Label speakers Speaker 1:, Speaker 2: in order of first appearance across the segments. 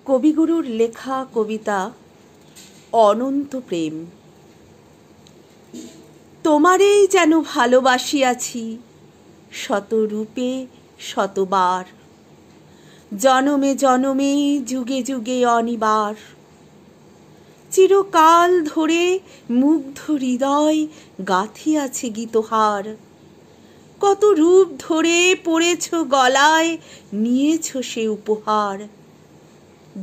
Speaker 1: কবিগুরুর লেখা কবিতা অনন্ত প্রেম। তোমারেই যেন ভালোবাসিয়াছি শত রূপে শতবার, জনমে জনমে যুগে যুগে অনিবার। চিরকাল ধরে মুগ্ধ হৃদয় গাঁথিয়াছে গীতহার, কত রূপ ধরে পড়েছ গলায় নিয়েছ সে উপহার।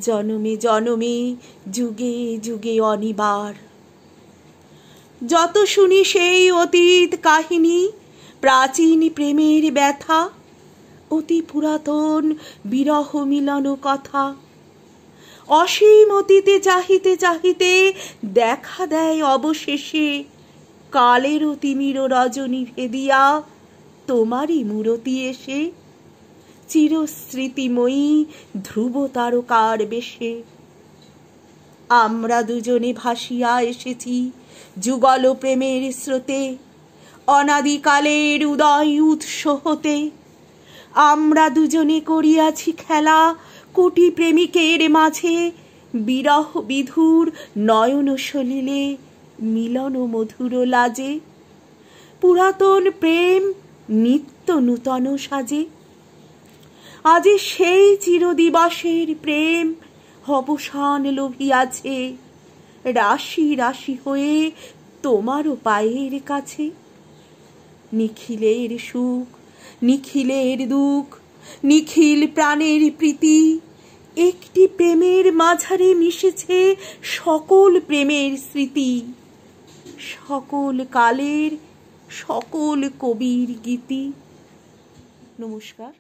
Speaker 1: জনমে জনমে যুগে যুগে অনিবার। যত শুনি সেই অতীত কাহিনী, প্রাচীন প্রেমের ব্যথা, অতি পুরাতন বিরহ মিলন কথা, অসীম অতীতে চাহিতে চাহিতে দেখা দেয় অবশেষে কালের তিমির রজনী ভেদিয়া তোমারই মূরতি এসে, চিরস্মৃতিময়ী ধ্রুব তারকার বেশে। আমরা দুজনে ভাসিয়া এসেছি যুগল প্রেমের স্রোতে, অনাদিকালের উদয় উৎস হতে। আমরা দুজনে করিয়াছি খেলা কোটি প্রেমিকের মাঝে, বিরহ বিধুর নয়ন সলিলে মিলন মধুর লাজে। পুরাতন প্রেম নিত্য নূতন সাজে, আজি সেই চিরদিবসের প্রেম অবসান লভিয়াছে, রাশি রাশি হয়ে তোমারও পায়ের কাছে। নিখিলের সুখ নিখিলের দুঃখ, নিখিল প্রাণের প্রীতি, একটি প্রেমের মাঝারে মিশেছে সকল প্রেমের স্মৃতি, সকল কালের সকল কবির গীতি। নমস্কার।